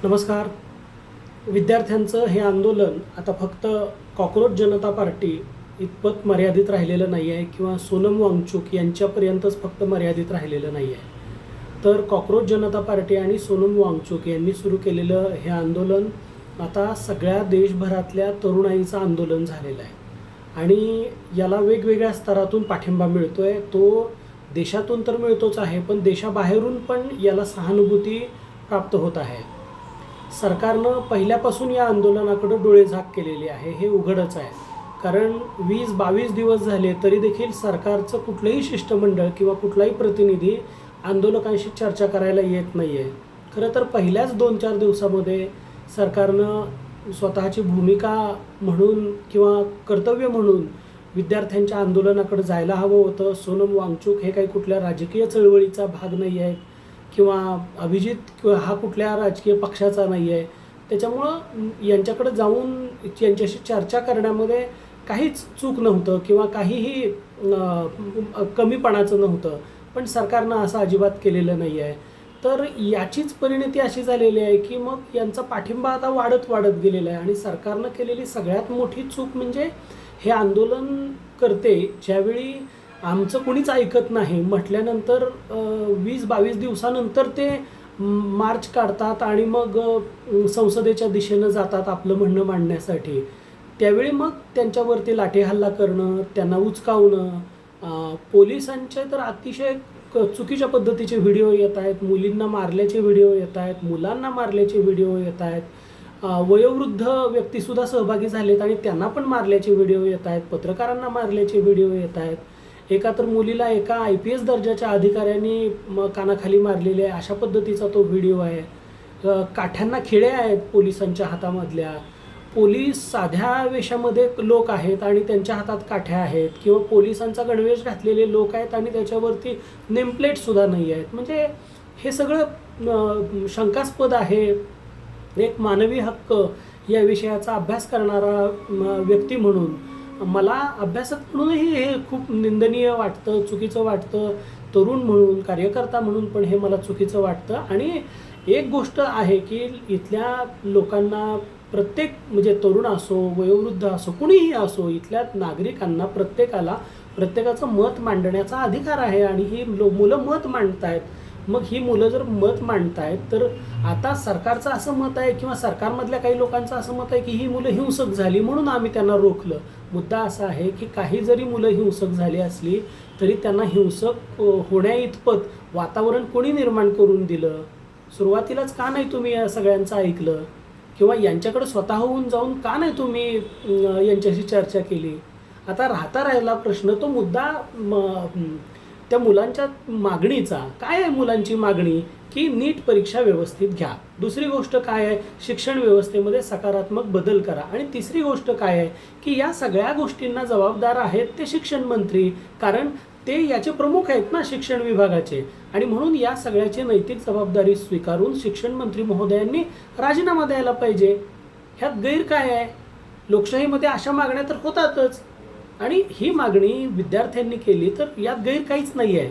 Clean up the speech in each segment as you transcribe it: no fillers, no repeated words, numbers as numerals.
नमस्कार. विद्यार्थ्यांचं हे आंदोलन आता फक्त कॉकरोच जनता पार्टी इतपत मर्यादित राहिलेलं नाही आहे किंवा सोनम वांगचुक यांच्यापर्यंतच फक्त मर्यादित राहिलेलं नाही आहे. तर कॉकरोच जनता पार्टी आणि सोनम वांगचुक यांनी सुरू केलेलं हे आंदोलन आता सगळ्या देशभरातल्या तरुणाईचं आंदोलन झालेलं आहे आणि याला वेगवेगळ्या स्तरातून पाठिंबा मिळतो आहे. तो देशातून तर मिळतोच आहे, पण देशाबाहेरून पण याला सहानुभूती प्राप्त होत आहे. सरकारनं पहिल्यापासून या आंदोलनाकडे डोळेझाक केलेली आहे, हे उघडच आहे. कारण 20-22 दिवस झाले तरी देखील सरकारचं कुठलंही शिष्टमंडळ किंवा कुठलाही प्रतिनिधी आंदोलकांशी चर्चा करायला येत नाही आहे. खरं तर पहिल्याच 2-4 दिवसामध्ये सरकारनं स्वतःची भूमिका म्हणून किंवा कर्तव्य म्हणून विद्यार्थ्यांच्या आंदोलनाकडे जायला हवं होतं. सोनम वांगचुक हे काही कुठल्या राजकीय चळवळीचा भाग नाही आहे किंवा अभिजित हा कुठल्या राजकीय पक्षाचा नाही आहे. त्याच्यामुळं यांच्याकडे जाऊन यांच्याशी चर्चा करण्यामध्ये काहीच चूक नव्हतं किंवा काहीही कमीपणाचं नव्हतं, पण सरकारनं असं अजिबात केलेलं नाही आहे. तर याचीच परिणती अशी झालेली आहे की मग यांचा पाठिंबा आता वाढत गेलेला आहे आणि सरकारनं केलेली सगळ्यात मोठी चूक म्हणजे हे आंदोलन करते ज्यावेळी आमचं कुणीच ऐकत नाही म्हटल्यानंतर 20-22 दिवसानंतर ते मार्च काढतात आणि मग संसदेच्या दिशेनं जातात आपलं म्हणणं मांडण्यासाठी. त्यावेळी मग त्यांच्यावरती लाठीहल्ला करणं, त्यांना उचकावणं, पोलिसांचे तर अतिशय चुकीच्या पद्धतीचे व्हिडिओ येत आहेत. मुलींना मारल्याचे व्हिडिओ येत आहेत, मुलांना मारल्याचे व्हिडिओ येत आहेत, वयोवृद्ध व्यक्तीसुद्धा सहभागी झालेत आणि त्यांना पण मारल्याचे व्हिडिओ येत आहेत, पत्रकारांना मारल्याचे व्हिडिओ येत आहेत. एका तर मुलीला एका IPS दर्जाच्या अधिकाऱ्यांनी कानाखाली मारलेले आहे, अशा पद्धतीचा तो व्हिडिओ आहे. काठ्यांना खिळे आहेत पोलिसांच्या हातामधल्या. पोलीस साध्या वेशामध्ये लोक आहेत आणि त्यांच्या हातात काठ्या आहेत किंवा पोलिसांचा गणवेश घातलेले लोक आहेत आणि त्याच्यावरती नेमप्लेटसुद्धा नाही आहेत. म्हणजे हे सगळं शंकास्पद आहे. एक मानवी हक्क या विषयाचा अभ्यास करणारा व्यक्ती म्हणून मला अभ्यासक म्हणूनही हे खूप निंदनीय वाटतं, चुकीचं वाटतं. तरुण म्हणून, कार्यकर्ता म्हणून पण हे मला चुकीचं वाटतं. आणि एक गोष्ट आहे की इथल्या लोकांना प्रत्येक म्हणजे तरुण असो, वयोवृद्ध असो, कुणीही असो, इथल्या नागरिकांना प्रत्येकाचं मत मांडण्याचा अधिकार आहे आणि ही मुलं मत मांडत आहेत. मग ही मुलं जर मत मांडतायत तर आता सरकारचं असं मत आहे किंवा सरकारमधल्या काही लोकांचं असं मत आहे की ही मुलं हिंसक झाली म्हणून आम्ही त्यांना रोखलं. मुद्दा असा आहे की काही जरी मुलं हिंसक झाली असली तरी त्यांना हिंसक होण्याइतपत वातावरण कोणी निर्माण करून दिलं? सुरुवातीलाच का नाही तुम्ही या सगळ्यांचं ऐकलं किंवा यांच्याकडे स्वतःहून जाऊन का नाही तुम्ही यांच्याशी चर्चा केली? आता राहिला प्रश्न तो मुद्दा त्या मुलांच्या मागणीचा. काय आहे मुलांची मागणी? की नीट परीक्षा व्यवस्थित घ्या. दुसरी गोष्ट काय आहे? शिक्षण व्यवस्थेमध्ये सकारात्मक बदल करा. आणि तिसरी गोष्ट काय आहे की या सगळ्या गोष्टींना जबाबदार आहेत ते शिक्षण मंत्री, कारण ते याचे प्रमुख आहेत ना शिक्षण विभागाचे. आणि म्हणून या सगळ्याची नैतिक जबाबदारी स्वीकारून शिक्षण मंत्री महोदयांनी राजीनामा द्यायला पाहिजे. ह्यात गैर काय आहे? लोकशाहीमध्ये अशा मागण्या तर होतातच आणि ही मागणी विद्यार्थ्यांनी केली तर यात गैर काहीच नाही आहे.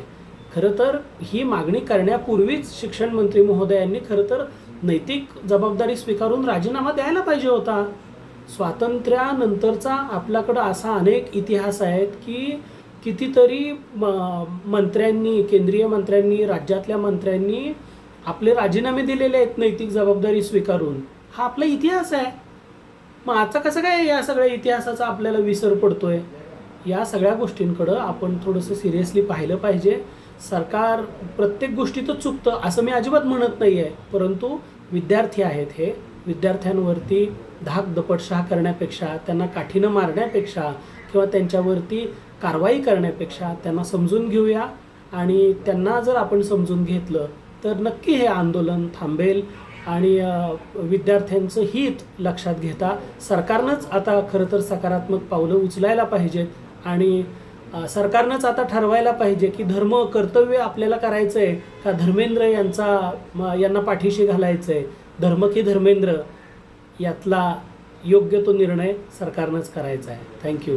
खरं तर ही मागणी करण्यापूर्वीच शिक्षण मंत्री महोदयांनी खरं तर नैतिक जबाबदारी स्वीकारून राजीनामा द्यायला पाहिजे होता. स्वातंत्र्यानंतरचा आपल्याकडं असा अनेक इतिहास आहेत की कितीतरी मंत्र्यांनी, केंद्रीय मंत्र्यांनी, राज्यातल्या मंत्र्यांनी आपले राजीनामे दिलेले आहेत नैतिक जबाबदारी स्वीकारून. हा आपला इतिहास आहे. मग आता कसं काय या सगळ्या इतिहासाचा आपल्याला विसर पडतोय? या सगळ्या गोष्टींकडं आपण थोडंसं सिरियसली पाहिलं पाहिजे. सरकार प्रत्येक गोष्टीत चुकतं असं मी अजिबात म्हणत नाही आहे, परंतु विद्यार्थी आहेत हे. विद्यार्थ्यांवरती धाक दपटशाह करण्यापेक्षा, त्यांना काठीनं मारण्यापेक्षा किंवा त्यांच्यावरती कारवाई करण्यापेक्षा त्यांना समजून घेऊया. आणि त्यांना जर आपण समजून घेतलं तर नक्की हे आंदोलन थांबेल. आणि विद्यार्थ्यांचं हित लक्षात घेता सरकारनंच आता खरं तर सकारात्मक पावलं उचलायला पाहिजेत. आणि सरकारनंच आता ठरवायला पाहिजे की धर्म कर्तव्य आपल्याला करायचं आहे का धर्मेंद्र यांना पाठीशी घालायचं आहे. धर्म की धर्मेंद्र यातला योग्य तो निर्णय सरकारनंच करायचा आहे. थँक्यू.